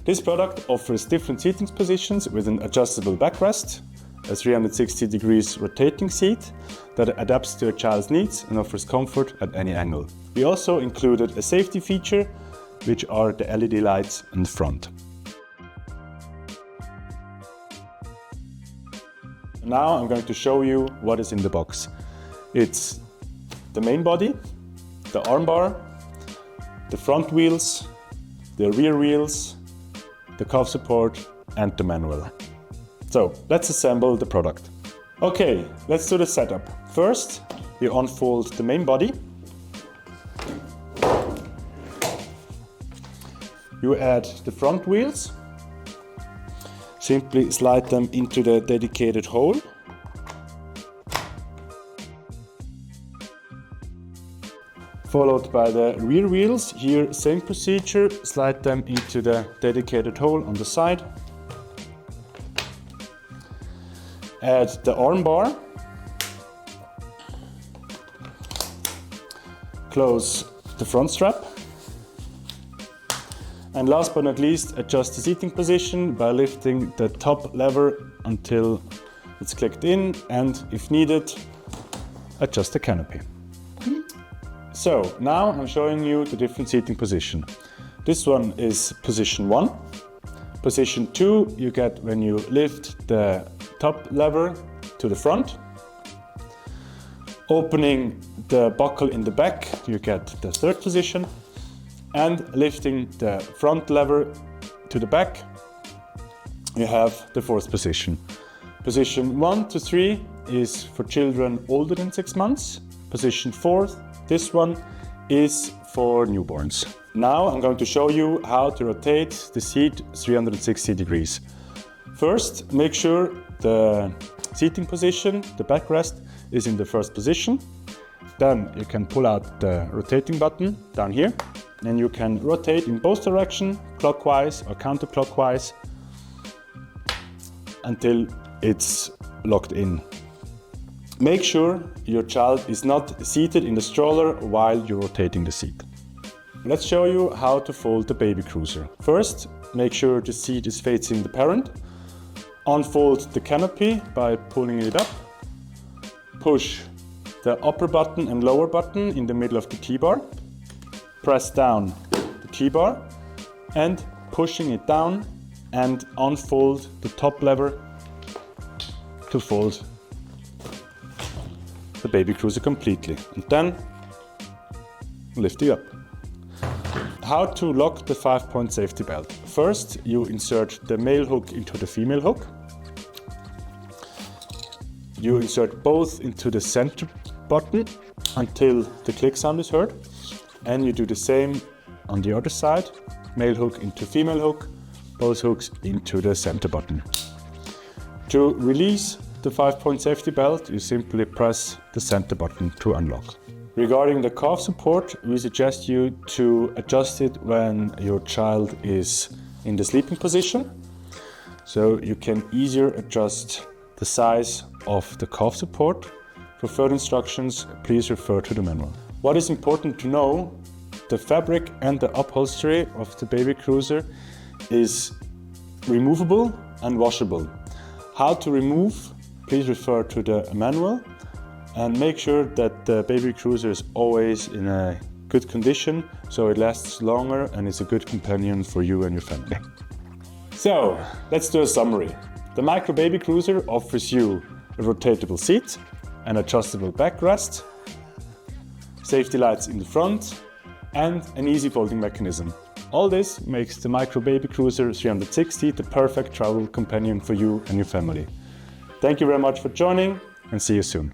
This product offers different seating positions with an adjustable backrest, a 360 degrees rotating seat that adapts to a child's needs and offers comfort at any angle. We also included a safety feature, which are the LED lights in the front. Now I'm going to show you what is in the box. It's the main body, the armbar, the front wheels, the rear wheels, the calf support and the manual. So let's assemble the product. Okay, let's do the setup. First, you unfold the main body. You add the front wheels. Simply slide them into the dedicated hole. Followed by the rear wheels. Here, same procedure, slide them into the dedicated hole on the side. Add the armbar. Close the front strap. And last but not least, adjust the seating position by lifting the top lever until it's clicked in, and if needed, adjust the canopy. So now I'm showing you the different seating position. This one is position 1. Position 2 you get when you lift the top lever to the front. Opening the buckle in the back, you get the third position. And lifting the front lever to the back, you have the fourth position. Position 1 to 3 is for children older than 6 months. Position 4, this one, is for newborns. Now I'm going to show you how to rotate the seat 360 degrees. First, make sure the seating position, the backrest, is in the first position. Then you can pull out the rotating button down here. And you can rotate in both directions, clockwise or counterclockwise, until it's locked in. Make sure your child is not seated in the stroller while you're rotating the seat. Let's show you how to fold the baby cruiser. First, make sure the seat is facing the parent. Unfold the canopy by pulling it up. Push the upper button and lower button in the middle of the T-bar. Press down the T-bar and pushing it down and unfold the top lever to fold the baby cruiser completely, and then lift it up. How to lock the 5-point safety belt. First, you insert the male hook into the female hook. You insert both into the center button until the click sound is heard. And you do the same on the other side. Male hook into female hook, both hooks into the center button. To release the 5-point safety belt, you simply press the center button to unlock. Regarding the calf support, we suggest you to adjust it when your child is in the sleeping position. So you can easier adjust the size of the calf support. For further instructions, please refer to the manual. What is important to know, the fabric and the upholstery of the baby cruiser is removable and washable. How to remove, please refer to the manual, and make sure that the baby cruiser is always in a good condition so it lasts longer and is a good companion for you and your family. So, let's do a summary. The Micro Baby Cruiser offers you a rotatable seat, an adjustable backrest, safety lights in the front, and an easy folding mechanism. All this makes the Micro Baby Cruiser 360 the perfect travel companion for you and your family. Thank you very much for joining, and see you soon.